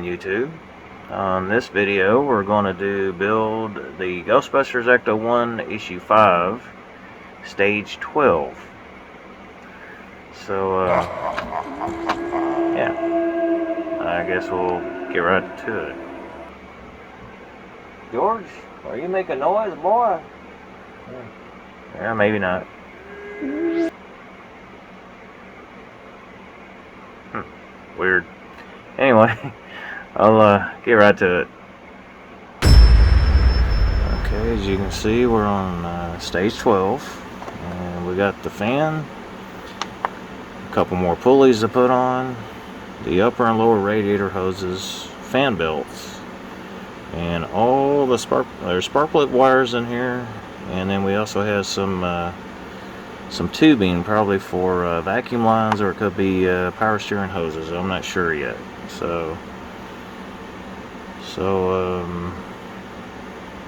YouTube. On this video we're going to do Build the Ghostbusters Ecto-1 Issue 5, Stage 12. So, yeah, I guess we'll get right to it. George, are you making noise, boy? Yeah, maybe not. Weird. Anyway, I'll get right to it. Okay, as you can see, we're on stage 12, and we got the fan, a couple more pulleys to put on, the upper and lower radiator hoses, fan belts, and all the there's sparklet wires in here, and then we also have some tubing, probably for vacuum lines, or it could be power steering hoses. I'm not sure yet. So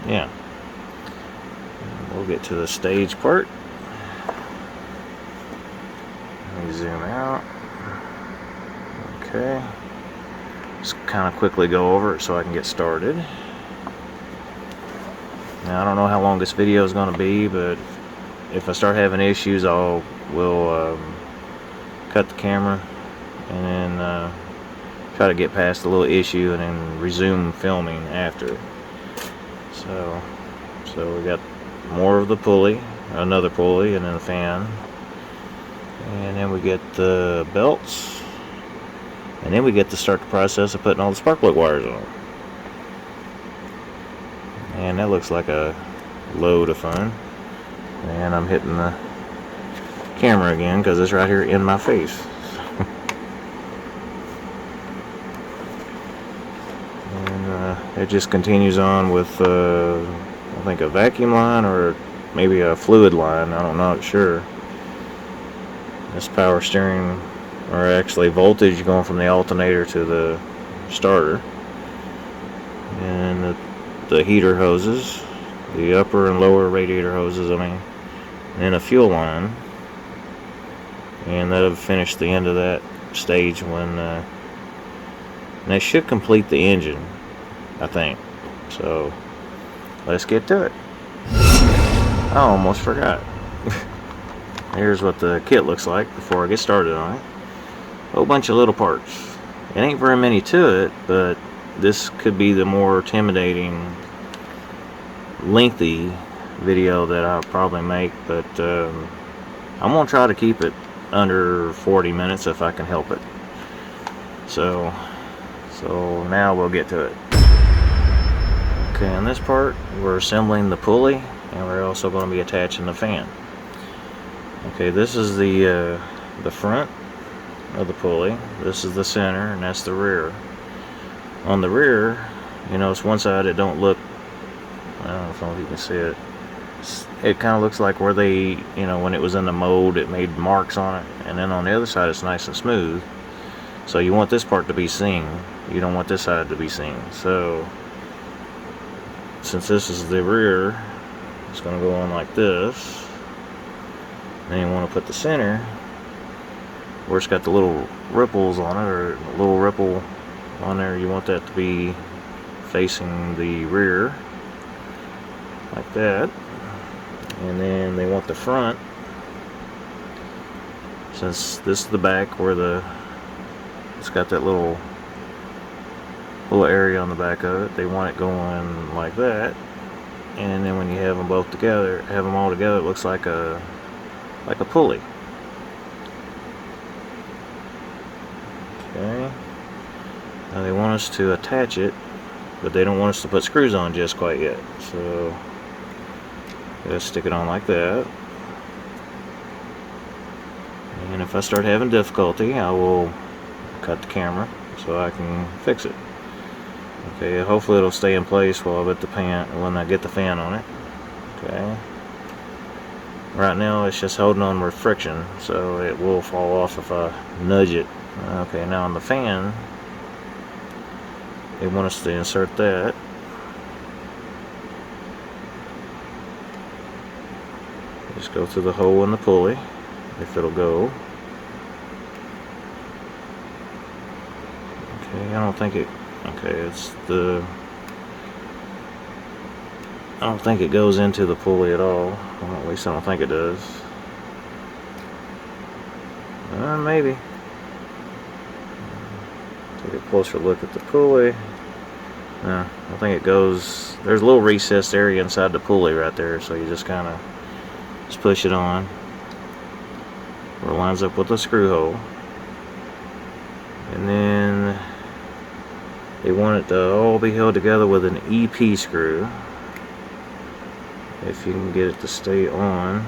yeah, we'll get to the stage part. Let me zoom out. Okay, just kind of quickly go over it so I can get started. Now I don't know how long this video is going to be, but if I start having issues, we'll cut the camera and then try to get past the little issue and then resume filming after. So we got more of the pulley, another pulley, and then the fan, and then we get the belts, and then we get to start the process of putting all the sparklet wires on. And that looks like a load of fun. And I'm hitting the camera again because it's right here in my face. And it just continues on with I think a vacuum line or maybe a fluid line. I'm not sure. This power steering, or actually voltage, going from the alternator to the starter, and the heater hoses, the upper and lower radiator hoses, and then a fuel line, and that'll finish the end of that stage when they should complete the engine, I think. So let's get to it. I almost forgot. Here's what the kit looks like before I get started on it. A whole bunch of little parts. It ain't very many to it, but this could be the more intimidating, lengthy video that I'll probably make, but I'm gonna try to keep it under 40 minutes if I can help it. So now we'll get to it. Okay, on this part we're assembling the pulley, and we're also going to be attaching the fan. Okay, this is the front of the pulley, this is the center, and that's the rear. On the rear, you notice one side it don't look, I don't know if you can see it. It kind of looks like where they, when it was in the mold, it made marks on it. And then on the other side, it's nice and smooth. So you want this part to be seen. You don't want this side to be seen. So since this is the rear, it's going to go on like this. Then you want to put the center where it's got the little ripples on it, or a little ripple on there. You want that to be facing the rear, like that. And then they want the front, since this is the back where it's got that little area on the back of it, they want it going like that. And then when you have them all together, it looks like a pulley. Okay, now they want us to attach it, but they don't want us to put screws on just quite yet. So just stick it on like that. And if I start having difficulty, I will cut the camera so I can fix it. Okay, hopefully it'll stay in place while I get the fan on it. Okay. Right now it's just holding on with friction, so it will fall off if I nudge it. Okay, now on the fan, they want us to insert that. Just go through the hole in the pulley, if it'll go. Okay, I don't think it Okay, it's the... I don't think it goes into the pulley at all. Well, at least I don't think it does. Maybe. Take a closer look at the pulley. No, I think it goes... There's a little recessed area inside the pulley right there, so you just kind of just push it on. Where it lines up with the screw hole. And then they want it to all be held together with an EP screw. If you can get it to stay on.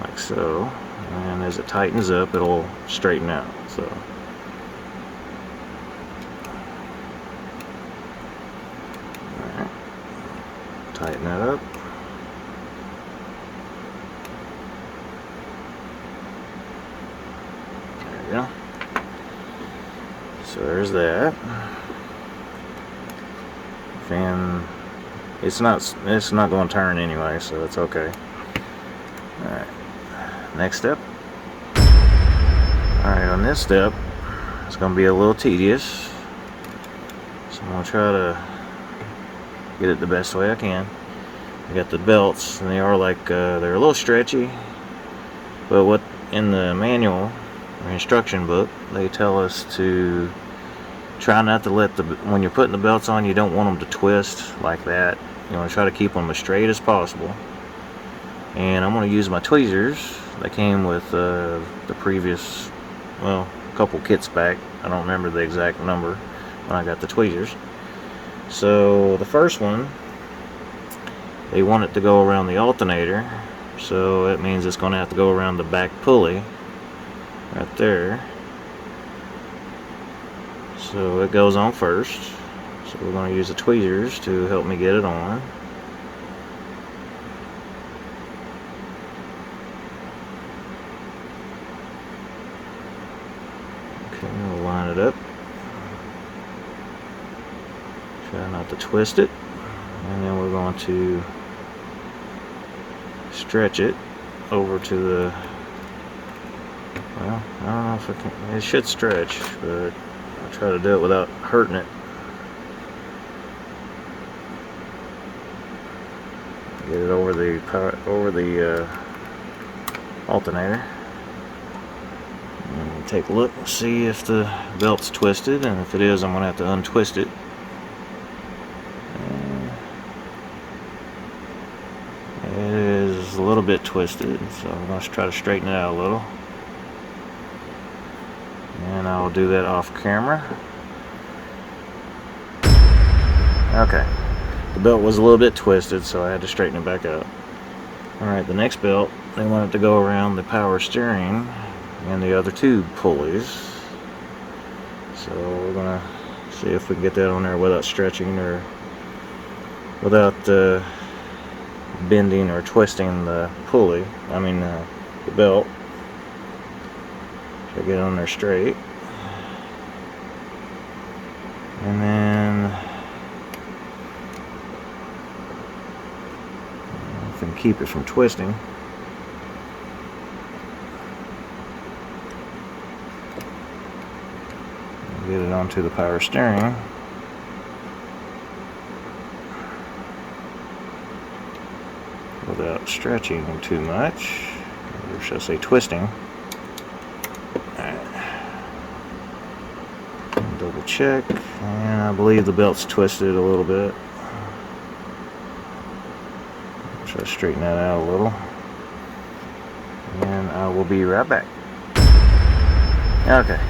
Like so. And as it tightens up, it'll straighten out. So. Alright. Tighten that up. There we go. So there's that. And it's not going to turn anyway, so it's okay. Alright. Next step. Alright, on this step, it's going to be a little tedious. So I'm going to try to get it the best way I can. I got the belts, and they are like, they're a little stretchy. But what in the manual, or instruction book, they tell us to try not to let when you're putting the belts on, you don't want them to twist like that. You want to try to keep them as straight as possible. And I'm going to use my tweezers. They came with the previous, well, a couple kits back. I don't remember the exact number when I got the tweezers. So the first one, they want it to go around the alternator. So that means it's going to have to go around the back pulley right there. So it goes on first. So we're going to use the tweezers to help me get it on. Okay, we'll line it up. Try not to twist it. And then we're going to stretch it over to the... Well, I don't know if it can... It should stretch, but I'll try to do it without hurting it. Get it over the alternator. And take a look and see if the belt's twisted, and if it is, I'm going to have to untwist it. It is a little bit twisted, so I'm going to try to straighten it out a little. And I'll do that off camera. Okay. The belt was a little bit twisted, so I had to straighten it back out. Alright, the next belt, they want it to go around the power steering and the other two pulleys. So we're going to see if we can get that on there without stretching or without bending or twisting the pulley. I mean the belt. So get it on there straight. And then if I can keep it from twisting. Get it onto the power steering. Without stretching too much, or should I say twisting. Double check, and I believe the belt's twisted a little bit. Try to straighten that out a little, and I will be right back. Okay.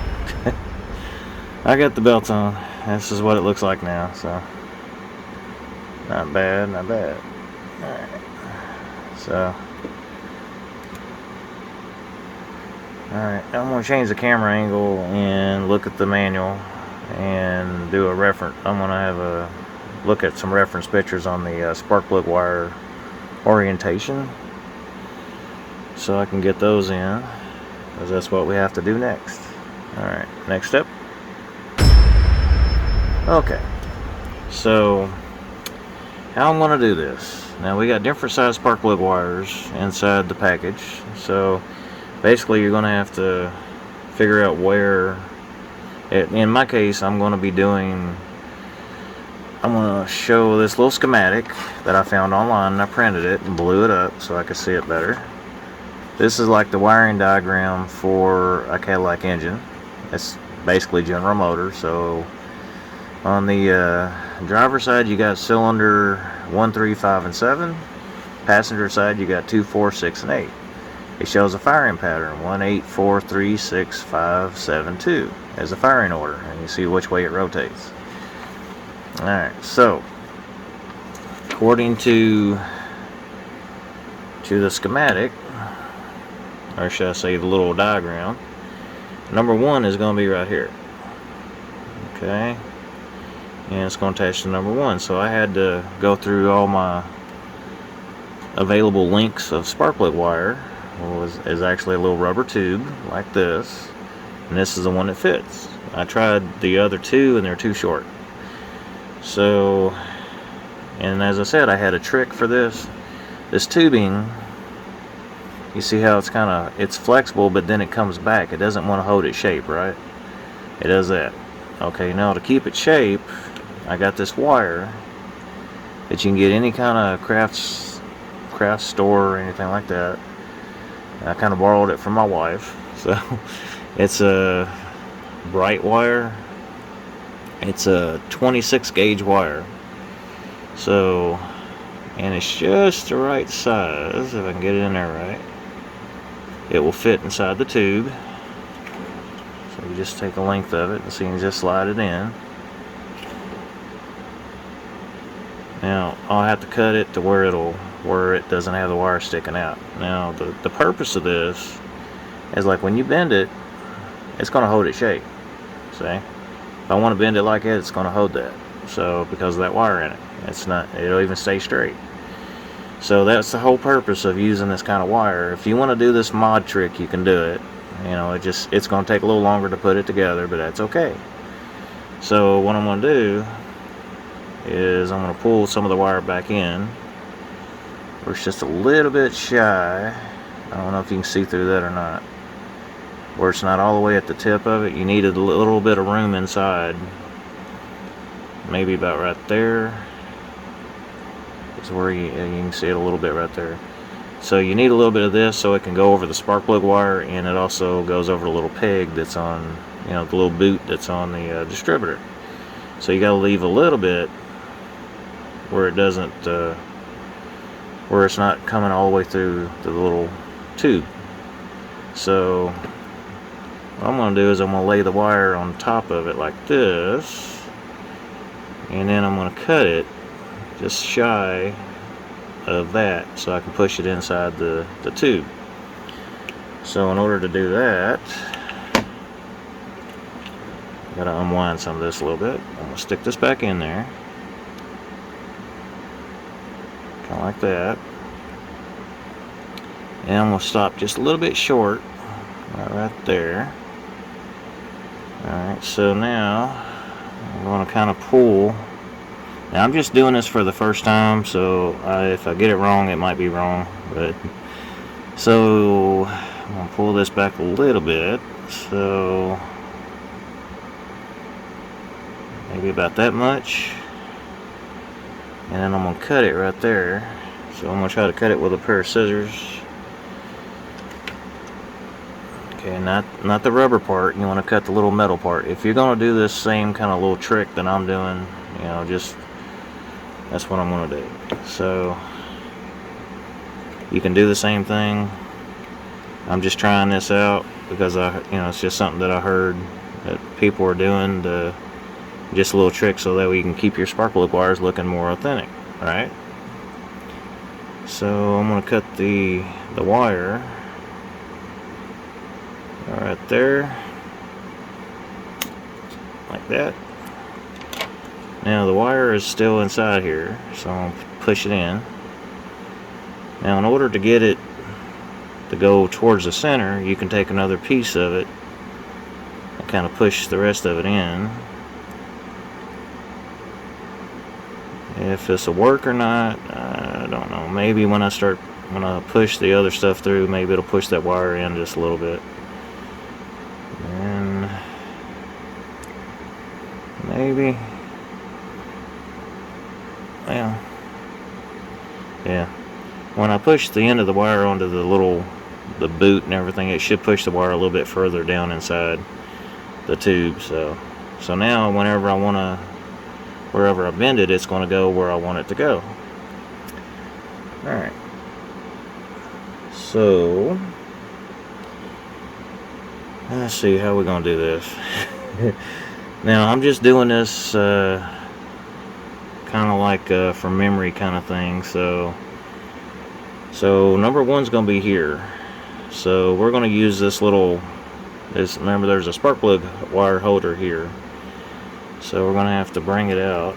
I got the belt on. This is what it looks like now, so not bad, not bad. Alright. So alright, I'm going to change the camera angle and look at the manual and do a reference. I'm going to have a look at some reference pictures on the spark plug wire orientation, so I can get those in, because that's what we have to do next. Alright, next step. Okay, so how I'm going to do this, Now we got different size spark plug wires inside the package, so basically you're going to have to figure out where, in my case I'm going to show this little schematic that I found online, and I printed it and blew it up so I could see it better. This is like the wiring diagram for a Cadillac engine. It's basically General Motors. So on the driver side you got cylinder 1, 3, 5, and 7. Passenger side you got 2, 4, 6, and 8. It shows a firing pattern: 1, 8, 4, 3, 6, 5, 7, 2 as a firing order, and you see which way it rotates. Alright, so according to the schematic, or should I say the little diagram, number 1 is going to be right here. Okay, and it's going to attach to number 1. So I had to go through all my available lengths of spark plug wire. Is actually a little rubber tube like this, and this is the one that fits. I tried the other two and they're too short. So, and as I said, I had a trick for this tubing. You see how it's flexible, but then it comes back. It doesn't want to hold its shape, right? It does that. Okay, now to keep its shape, I got this wire that you can get any kind of craft store or anything like that. I kind of borrowed it from my wife. So it's a bright wire. It's a 26 gauge wire. So, and it's just the right size. If I can get it in there right, it will fit inside the tube. So you just take a length of it, and so you can just slide it in. Now I'll have to cut it to where it doesn't have the wire sticking out. Now the purpose of this is, like, when you bend it, it's going to hold its shape. See? If I want to bend it like it, it's going to hold that. So because of that wire in it, it'll even stay straight. So that's the whole purpose of using this kind of wire. If you want to do this mod trick, you can do it. You know, it's going to take a little longer to put it together, but that's okay. So what I'm going to do is I'm going to pull some of the wire back in. Where it's just a little bit shy. I don't know if you can see through that or not. Where it's not all the way at the tip of it. You need a little bit of room inside. Maybe about right there. It's where you can see it a little bit right there. So you need a little bit of this so it can go over the spark plug wire, and it also goes over the little peg that's on, the little boot that's on the distributor. So you got to leave a little bit where it doesn't, where it's not coming all the way through the little tube. So what I'm going to do is I'm going to lay the wire on top of it like this, and then I'm going to cut it just shy of that so I can push it inside the tube. So in order to do that, I gotta unwind some of this a little bit. I'm going to stick this back in there, kind of like that, and I'm going to stop just a little bit short, right there. Alright, so now I'm going to kind of pull. Now I'm just doing this for the first time, so if I get it wrong, it might be wrong. But so I'm going to pull this back a little bit, so maybe about that much, and then I'm going to cut it right there. So I'm going to try to cut it with a pair of scissors. Okay, not the rubber part. You want to cut the little metal part. If you're going to do this same kind of little trick that I'm doing, just that's what I'm going to do. So you can do the same thing. I'm just trying this out because it's just something that I heard that people are doing, just a little trick so that we can keep your spark plug wires looking more authentic. All right. So I'm going to cut the wire right there, like that. Now the wire is still inside here, so I'm going to push it in. Now in order to get it to go towards the center, you can take another piece of it and kind of push the rest of it in. If this will work or not, I don't know. Maybe when I push the other stuff through, maybe it'll push that wire in just a little bit. And maybe, well, yeah. When I push the end of the wire onto the boot and everything, it should push the wire a little bit further down inside the tube. So now whenever wherever I bend it, it's going to go where I want it to go. Alright. So, let's see how we're going to do this. Now, I'm just doing this kind of like from memory kind of thing. So number one's going to be here. So we're going to use this remember there's a spark plug wire holder here. So we're going to have to bring it out.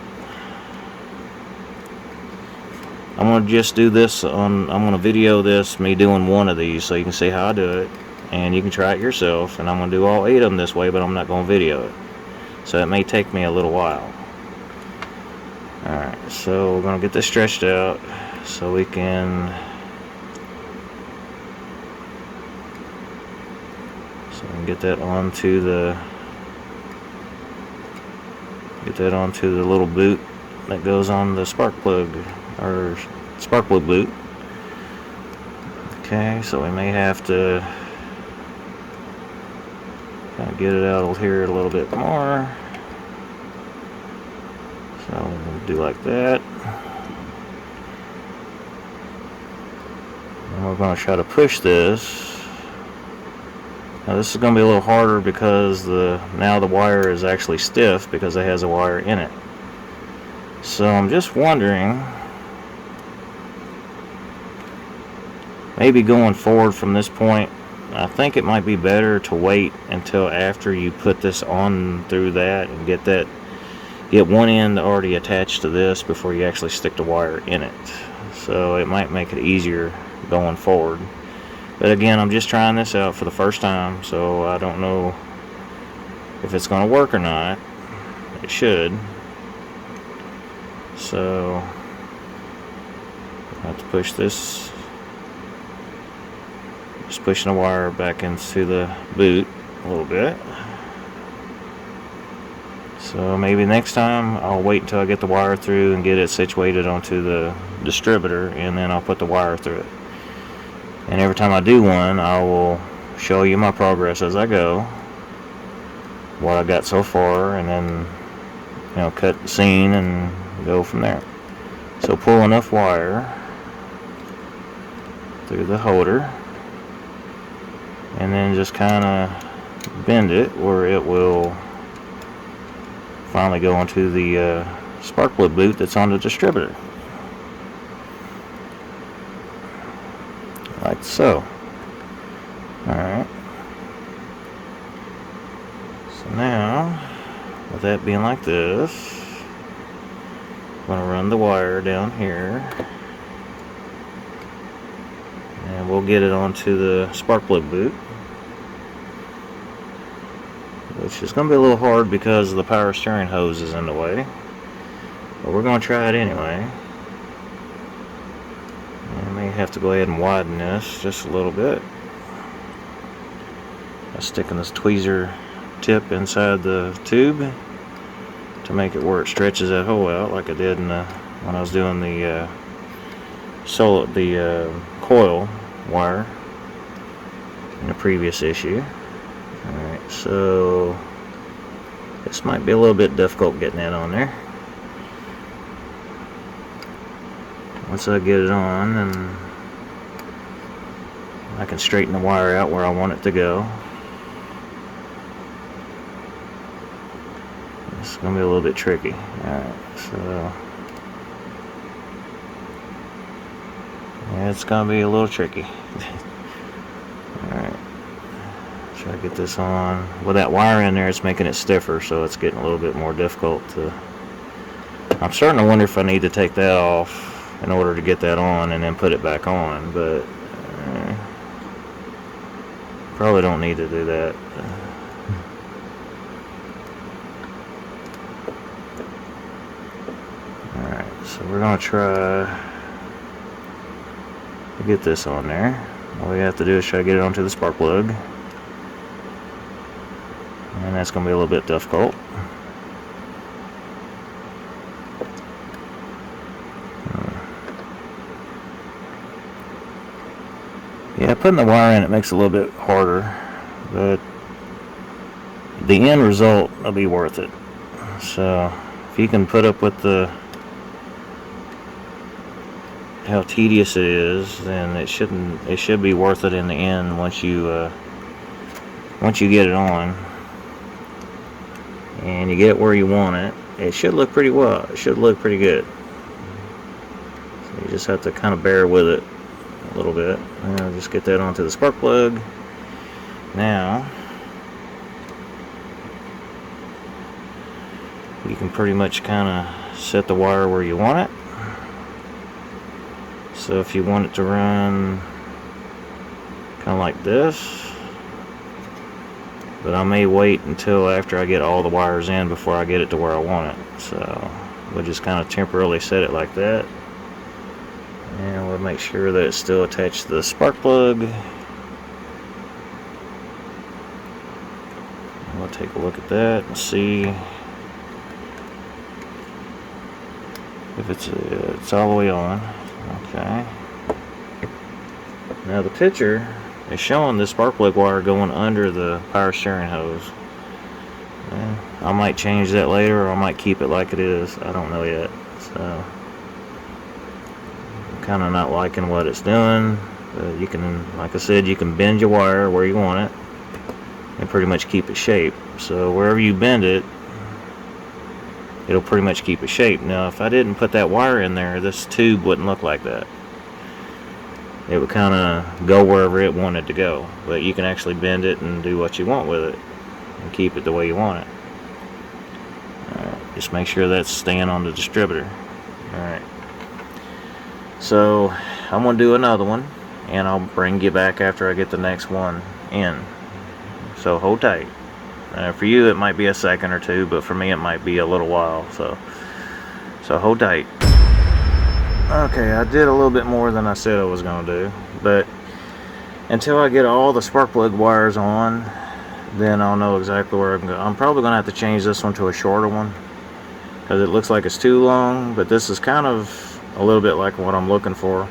I'm going to just do this I'm going to video me doing one of these so you can see how I do it. And you can try it yourself. And I'm going to do all 8 of them this way, but I'm not going to video it. So it may take me a little while. Alright, so we're going to get this stretched out so we can get that onto the little boot that goes on the spark plug boot. Okay, so we may have to kind of get it out here a little bit more. So we'll do like that. And we're going to try to push this. Now this is going to be a little harder because now the wire is actually stiff because it has a wire in it. So I'm just wondering, maybe going forward from this point, I think it might be better to wait until after you put this on through that and get one end already attached to this before you actually stick the wire in it. So it might make it easier going forward. But again, I'm just trying this out for the first time, so I don't know if it's going to work or not. It should. So I have to push this. Just pushing the wire back into the boot a little bit. So maybe next time I'll wait until I get the wire through and get it situated onto the distributor, and then I'll put the wire through it. And every time I do one, I will show you my progress as I go, what I got so far, and then cut the scene and go from there. So pull enough wire through the holder, and then just kind of bend it where it will finally go into the spark plug boot that's on the distributor. Like so. Alright. So now, with that being like this, I'm going to run the wire down here. And we'll get it onto the spark plug boot. Which is going to be a little hard because the power steering hose is in the way. But we're going to try it anyway. I may have to go ahead and widen this just a little bit. I'm sticking this tweezer tip inside the tube to make it where it stretches that hole out, like I did when I was doing the coil wire in the previous issue. Alright, so this might be a little bit difficult getting that on there. Once I get it on, and I can straighten the wire out where I want it to go. It's going to be a little bit tricky. Alright, so yeah, it's going to be a little tricky. Alright, try to get this on. With that wire in there, it's making it stiffer, so it's getting a little bit more difficult to... I'm starting to wonder if I need to take that off in order to get that on and then put it back on, but probably don't need to do that. Alright, so we're gonna try to get this on there. All we have to do is try to get it onto the spark plug, and that's gonna be a little bit difficult. Yeah, putting the wire in it makes it a little bit harder, but the end result will be worth it. So if you can put up with how tedious it is, then it should be worth it in the end once you get it on and you get it where you want it. It should look pretty well. It should look pretty good. So you just have to kind of bear with it a little bit. And I'll just get that onto the spark plug. Now you can pretty much kind of set the wire where you want it. So if you want it to run kind of like this, but I may wait until after I get all the wires in before I get it to where I want it. So we'll just kind of temporarily set it like that, and we'll make sure that it's still attached to the spark plug. We'll take a look at that and see if it's all the way on. Okay. Now the picture is showing the spark plug wire going under the power steering hose. I might change that later, or I might keep it like it is. I don't know yet. So I'm kind of not liking what it's doing. You can, like I said, you can bend your wire where you want it and pretty much keep it shaped. So wherever you bend it, it'll pretty much keep it shaped. Now if I didn't put that wire in there, this tube wouldn't look like that. It would kind of go wherever it wanted to go, but you can actually bend it and do what you want with it and keep it the way you want it. Alright, just make sure that's staying on the distributor. Alright, so I'm going to do another one, and I'll bring you back after I get the next one in. So hold tight. For you it might be a second or two, but for me it might be a little while, so hold tight. Okay, I did a little bit more than I said I was going to do, but until I get all the spark plug wires on, then I'll know exactly where I'm going. I'm probably going to have to change this one to a shorter one, because it looks like it's too long, but this is kind of a little bit like what I'm looking for,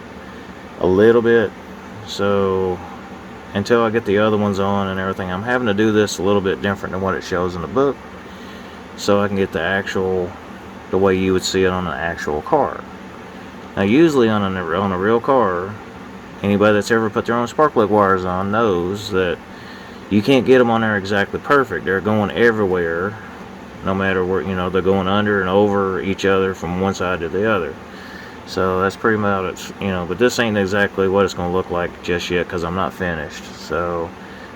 a little bit. So until I get the other ones on and everything, I'm having to do this a little bit different than what it shows in the book, so I can get the way you would see it on an actual car. Now usually on a real car, anybody that's ever put their own spark plug wires on knows that you can't get them on there exactly perfect. They're going everywhere, no matter where, they're going under and over each other from one side to the other. So that's pretty much it, but this ain't exactly what it's going to look like just yet, because I'm not finished. So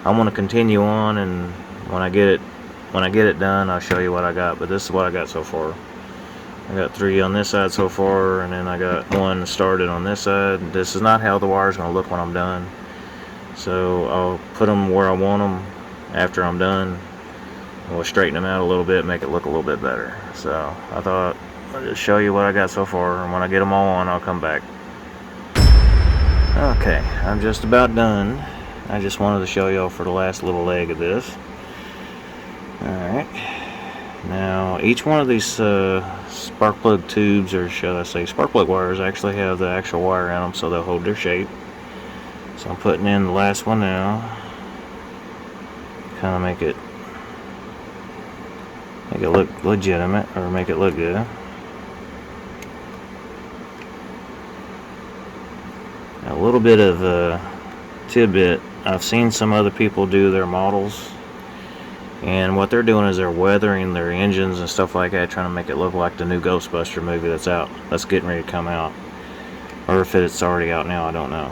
I'm going to continue on, and when I get it done, I'll show you what I got. But this is what I got so far. I got 3 on this side so far, and then I got 1 started on this side. This is not how the wire's going to look when I'm done. So I'll put them where I want them after I'm done. We'll straighten them out a little bit, make it look a little bit better. So I thought I'll just show you what I got so far, and when I get them all on, I'll come back. Okay, I'm just about done. I just wanted to show y'all for the last little leg of this. Alright. Now, each one of these spark plug tubes, or shall I say spark plug wires, actually have the actual wire in them, so they'll hold their shape. So I'm putting in the last one now. Kind of make it look legitimate, or make it look good. A little bit of a tidbit. I've seen some other people do their models, and what they're doing is they're weathering their engines and stuff like that, trying to make it look like the new Ghostbuster movie that's getting ready to come out. Or if it's already out now, I don't know.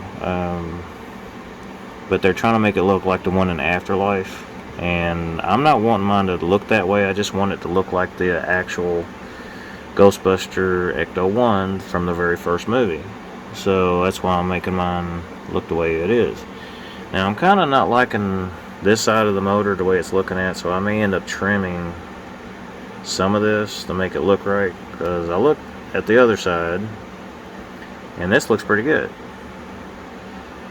But they're trying to make it look like the one in Afterlife. And I'm not wanting mine to look that way. I just want it to look like the actual Ghostbuster Ecto-1 from the very first movie. So that's why I'm making mine look the way it is. Now I'm kind of not liking this side of the motor the way it's looking at, so I may end up trimming some of this to make it look right, because at the other side, and this looks pretty good.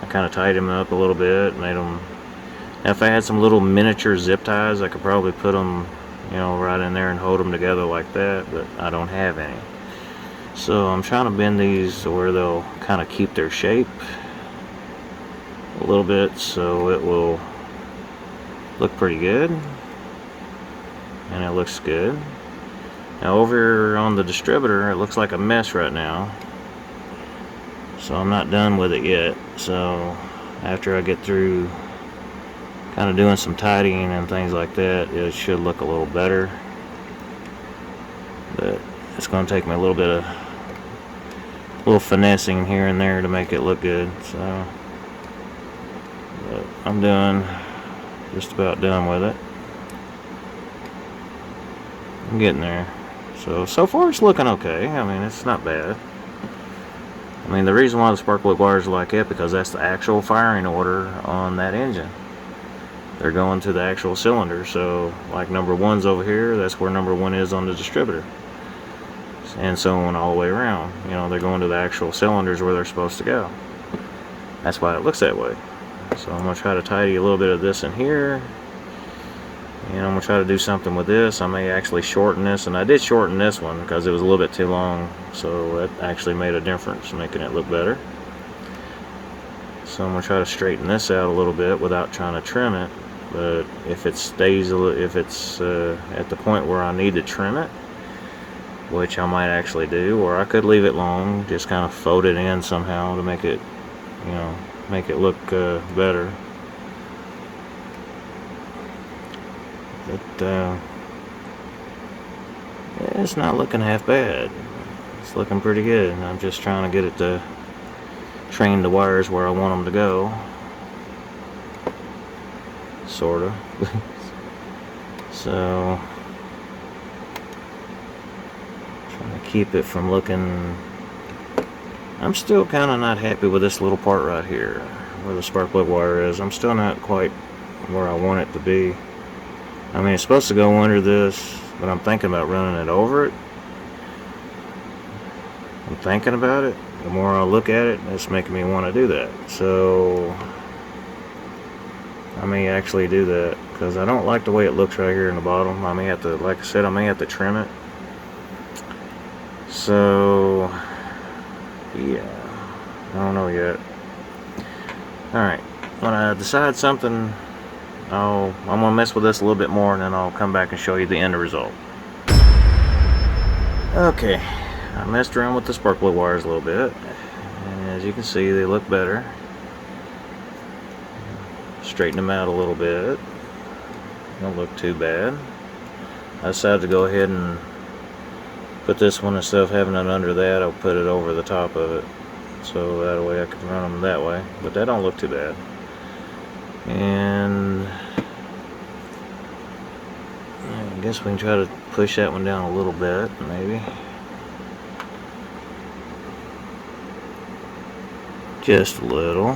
I kind of tied them up a little bit, made them. Now, if I had some little miniature zip ties, I could probably put them, you know, right in there and hold them together like that, but I don't have any. So I'm trying to bend these to where they'll kind of keep their shape a little bit, so it will look pretty good, and it looks good. Now over on the distributor, it looks like a mess right now, so I'm not done with it yet. So after I get through kind of doing some tidying and things like that, it should look a little better, but it's going to take me a little finessing here and there to make it look good. So but I'm just about done with it. I'm getting there. So far it's looking okay. I mean, it's not bad. I mean, the reason why the spark plug wires are like that, because that's the actual firing order on that engine. They're going to the actual cylinder. So like number 1's over here, that's where number 1 is on the distributor, and so on all the way around. You know, they're going to the actual cylinders where they're supposed to go. That's why it looks that way. So I'm going to try to tidy a little bit of this in here, and I'm going to try to do something with this. I may actually shorten this, and I did shorten this one because it was a little bit too long, so that actually made a difference, making it look better. So I'm going to try to straighten this out a little bit without trying to trim it, but if it stays, if it's at the point where I need to trim it, which I might actually do, or I could leave it long, just kind of fold it in somehow to make it, you know, make it look better. But it's not looking half bad. It's looking pretty good. I'm just trying to get it to train the wires where I want them to go, sorta. So trying to keep it from looking. I'm still kind of not happy with this little part right here where the spark plug wire is. I'm still not quite where I want it to be. I mean, it's supposed to go under this, but I'm thinking about running it over it. I'm thinking about it. The more I look at it, it's making me want to do that. So I may actually do that, because I don't like the way it looks right here in the bottom. I may have to, like I said, I may have to trim it. So yeah, I don't know yet. Alright, when I decide something, I'm going to mess with this a little bit more, and then I'll come back and show you the end result. Okay, I messed around with the spark plug wires a little bit, and as you can see, they look better. Straighten them out a little bit. Don't look too bad. I decided to go ahead and put this one, instead of having it under that, I'll put it over the top of it, so that way I can run them that way. But that don't look too bad. And I guess we can try to push that one down a little bit, maybe. Just a little.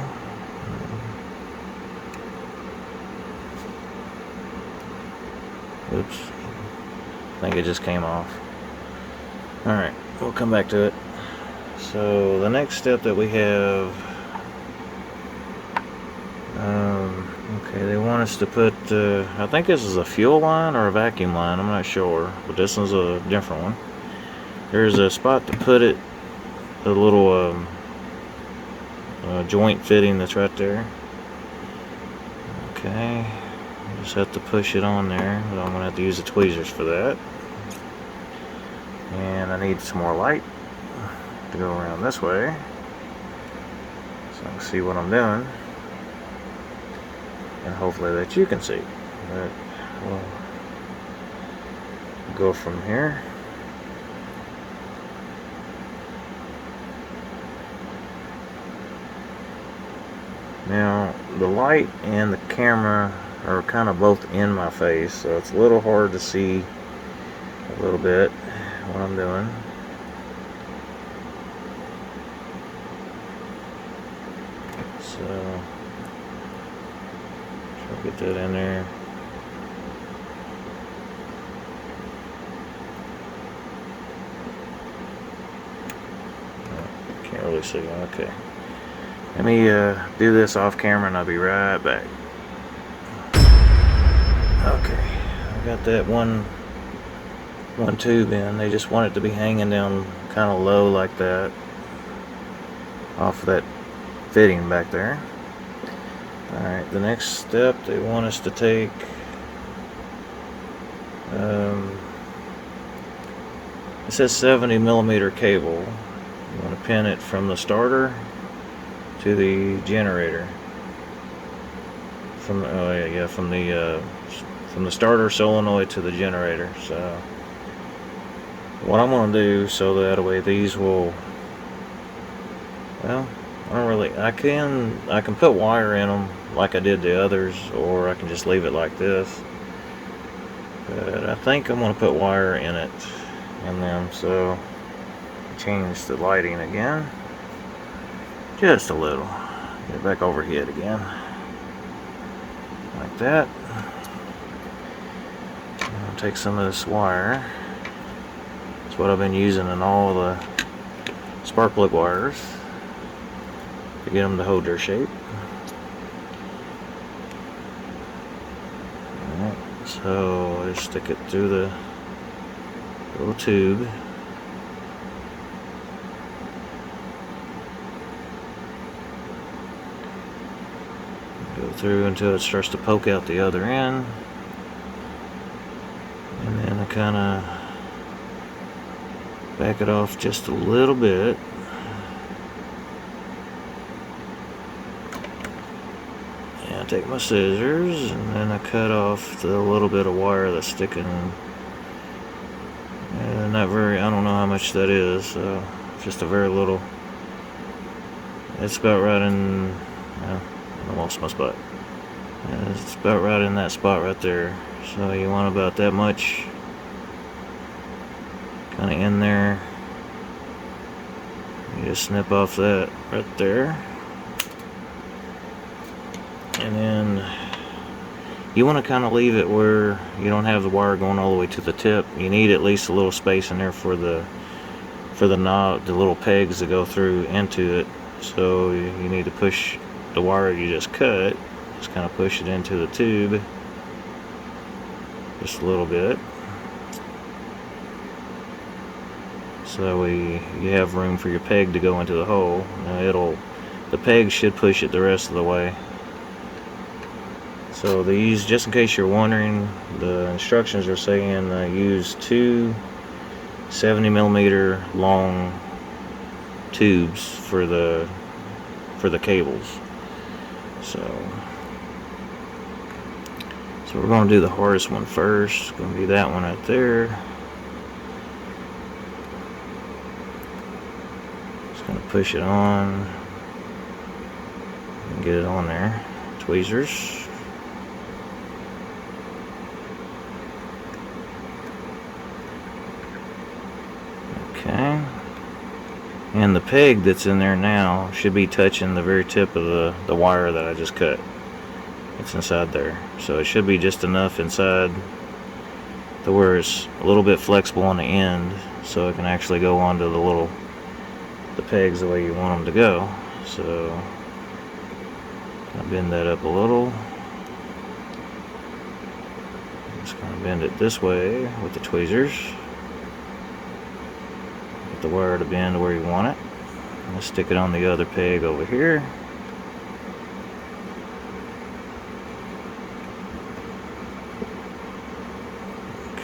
Oops. I think it just came off. Alright, we'll come back to it. So the next step that we have, okay, they want us to put, I think this is a fuel line or a vacuum line, I'm not sure, but this one's a different one. There's a spot to put it, a little joint fitting that's right there. Okay, just have to push it on there, but I'm going to have to use the tweezers for that. And I need some more light to go around this way, so I can see what I'm doing, and hopefully that you can see. But we'll go from here. Now the light and the camera are kind of both in my face, so it's a little hard to see a little bit what I'm doing. So try to get that in there. see. Okay. Let me do this off camera and I'll be right back. Okay, I got that one tube in. They just want it to be hanging down kind of low like that off of that fitting back there. Alright, the next step they want us to take, it says 70mm cable. You want to pin it from the starter to the generator. From the starter solenoid to the generator. So what I'm going to do, so that way these will, well, I can put wire in them like I did the others, or I can just leave it like this. But I think I'm going to put wire in it, and then so change the lighting again, just a little. Get it back overhead again, like that. I'll take some of this wire. It's what I've been using in all the spark plug wires to get them to hold their shape. Alright, so I just stick it through the little tube. Go through until it starts to poke out the other end. And then I kind of back it off just a little bit. And I take my scissors and then I cut off the little bit of wire that's sticking. Not very, I don't know how much that is, so just a very little. It's about right in, well, I lost my spot. It's about right in that spot right there. So you want about that much kind of in there. You just snip off that right there. And then you want to kind of leave it where you don't have the wire going all the way to the tip. You need at least a little space in there for the knob, the little pegs that go through into it. So you need to push the wire you just cut, just kind of push it into the tube just a little bit, so that way you have room for your peg to go into the hole. Now the peg should push it the rest of the way. So these, just in case you're wondering, the instructions are saying use two 70mm long tubes for the cables. So we're going to do the hardest one first. It's going to be that one right there. Just going to push it on and get it on there. Tweezers. Okay. And the peg that's in there now should be touching the very tip of the wire that I just cut. It's inside there. So it should be just enough inside to where it's a little bit flexible on the end, so it can actually go onto the pegs the way you want them to go. So I'll bend that up a little. Just gonna bend it this way with the tweezers. Get the wire to bend where you want it. Let's stick it on the other peg over here.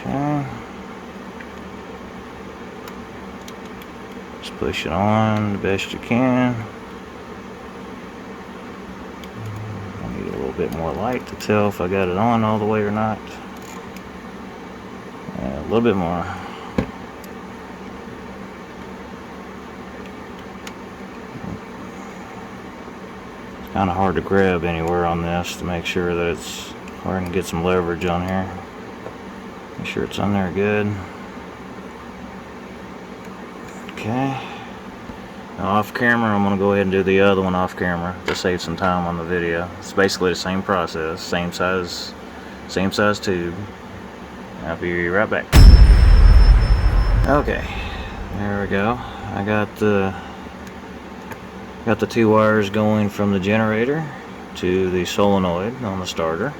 Okay. Just push it on the best you can. I need a little bit more light to tell if I got it on all the way or not. A little bit more. It's kind of hard to grab anywhere on this to make sure that it's, or I can get some leverage on here. Make sure it's on there good. Okay. Now off camera, I'm going to go ahead and do the other one off camera to save some time on the video. It's basically the same process, same size tube. I'll be right back. Okay, there we go. I got the Got the 2 wires going from the generator to the solenoid on the starter,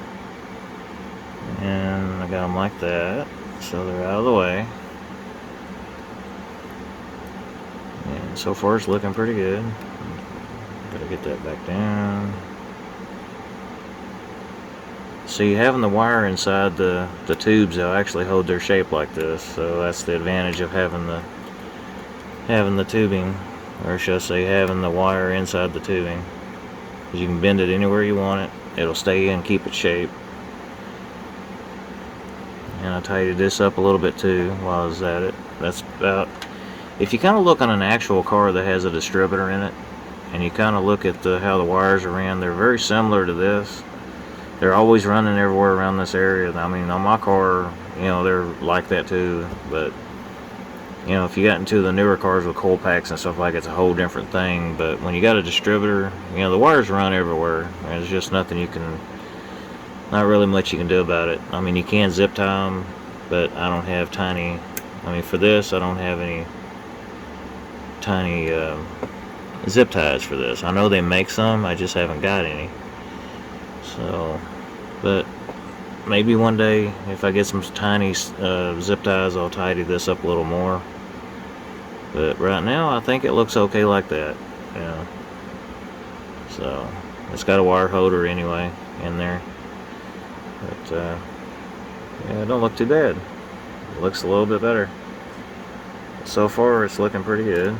and I got them like that, so they're out of the way. And so far it's looking pretty good. Gotta get that back down. See, having the wire inside the tubes, they'll actually hold their shape like this, so that's the advantage of having the tubing, or should I say having the wire inside the tubing. You can bend it anywhere you want it, it'll stay in, keep its shape. And I tidied this up a little bit too while I was at it. That's about, if you kind of look on an actual car that has a distributor in it, and you kind of look at how the wires are ran, they're very similar to this. They're always running everywhere around this area. I mean, on my car, you know, they're like that too. But, you know, if you got into the newer cars with coil packs and stuff like it, it's a whole different thing. But when you got a distributor, you know, the wires run everywhere. There's just nothing you can, not really much you can do about it. I mean, you can zip tie them, but I don't have tiny, I mean, for this, I don't have any tiny zip ties for this. I know they make some, I just haven't got any. So, but maybe one day if I get some tiny zip ties, I'll tidy this up a little more. But right now I think it looks okay like that. Yeah. So it's got a wire holder anyway in there. But yeah, it don't look too bad. It looks a little bit better. So far it's looking pretty good.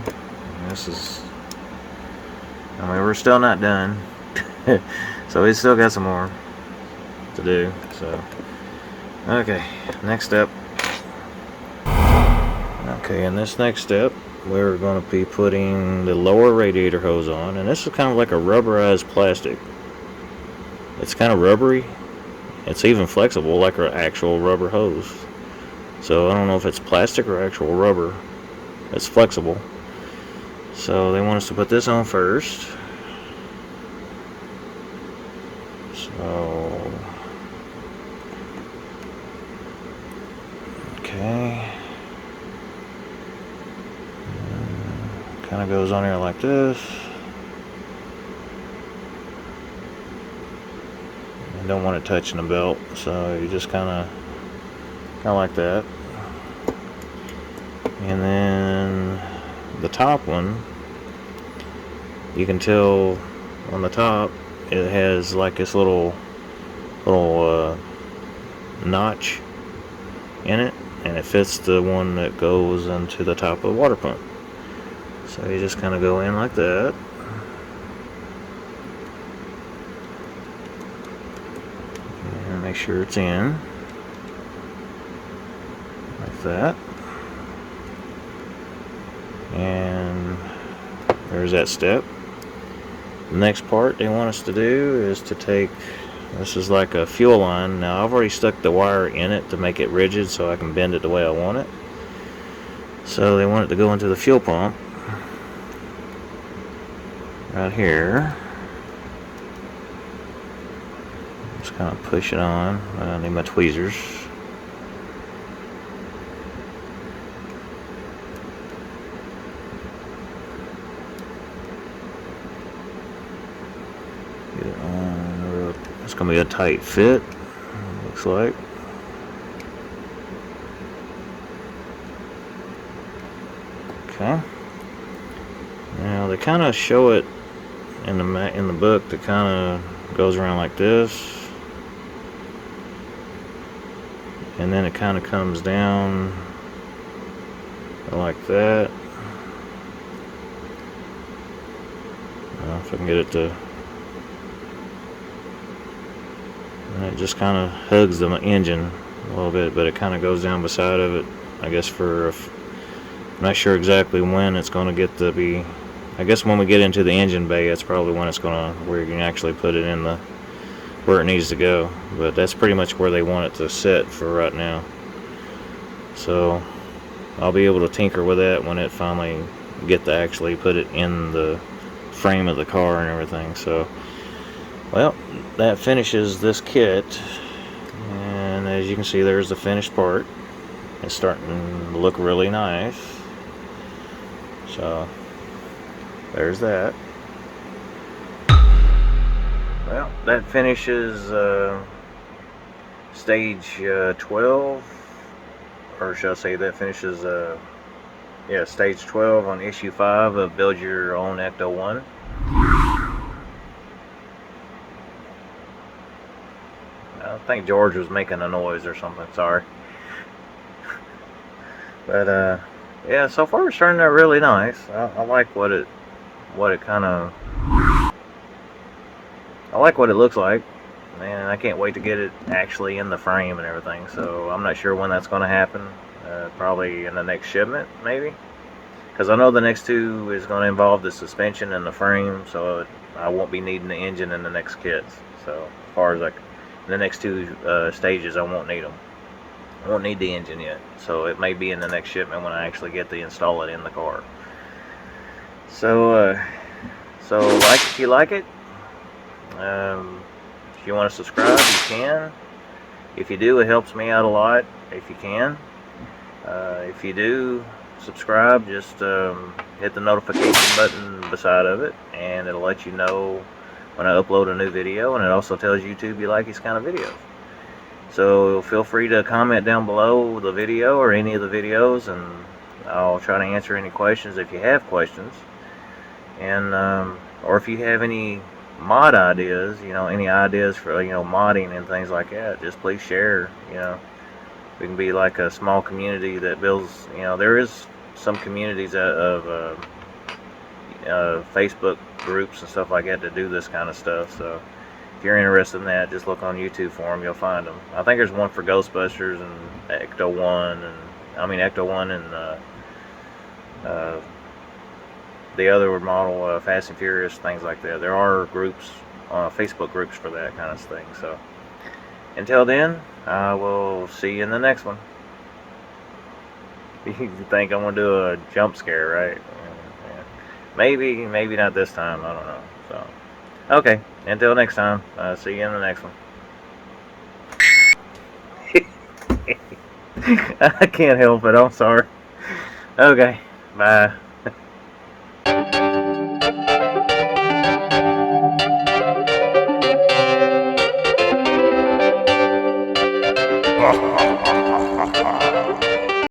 This is, I mean, we're still not done. So we still got some more to do. So, okay, next step. Okay, in this next step, we're going to be putting the lower radiator hose on, and this is kind of like a rubberized plastic. It's kind of rubbery. It's even flexible, like an actual rubber hose. So I don't know if it's plastic or actual rubber. It's flexible. So they want us to put this on first. So, okay, kind of goes on here like this. You don't want it touching the belt, so you just kind of like that. And then the top one, you can tell on the top it has like this little notch in it, and it fits the one that goes into the top of the water pump. So you just kind of go in like that. And make sure it's in like that. And there's that step. The next part they want us to do is to take, this is like a fuel line. Now I've already stuck the wire in it to make it rigid so I can bend it the way I want it. So they want it to go into the fuel pump right here. Just kind of push it on. I need my tweezers. It's going to be a tight fit, looks like. Okay. Now they kind of show it in the book that kind of goes around like this, and then it kind of comes down like that. I don't know if I can get it to. And it just kind of hugs the engine a little bit, but it kind of goes down beside of it, I guess, I'm not sure exactly when it's going to get to be. I guess when we get into the engine bay, that's probably when it's going to, where you can actually put it in where it needs to go. But that's pretty much where they want it to sit for right now. So I'll be able to tinker with that when it finally get to actually put it in the frame of the car and everything. So, well, that finishes this kit, and as you can see, there's the finished part. It's starting to look really nice. So there's that. Well, that finishes stage 12, or should I say that finishes yeah, stage 12 on issue 5 of Build Your Own Ecto-1. I think George was making a noise or something, sorry. But yeah, so far it's turned out really nice. I like what it kind of, I like what it looks like. Man, I can't wait to get it actually in the frame and everything. So I'm not sure when that's going to happen. Probably in the next shipment, maybe. Because I know the next two is going to involve the suspension and the frame, so I won't be needing the engine in the next kits. So as far as like the next two stages, I won't need them. I won't need the engine yet. So it may be in the next shipment when I actually get to install it in the car. So like if you like it. If you want to subscribe, you can. If you do, it helps me out a lot. If you can. If you do subscribe, just hit the notification button beside of it, and it'll let you know when I upload a new video, and it also tells YouTube you like these kind of videos. So feel free to comment down below the video or any of the videos, and I'll try to answer any questions if you have questions. And or if you have any mod ideas, you know, any ideas for, you know, modding and things like that, just please share. You know, we can be like a small community that builds, you know, there is some communities of Facebook groups and stuff like that to do this kind of stuff. So if you're interested in that, just look on YouTube for them, you'll find them. I think there's one for Ghostbusters and Ecto-1, and I mean Ecto-1 and the other model, Fast and Furious, things like that. There are groups, Facebook groups for that kind of thing. So until then, I will see you in the next one. You think I'm gonna do a jump scare, right? Yeah. Maybe not this time. I don't know. So okay, until next time. See you in the next one. I can't help it. I'm sorry. Okay, bye.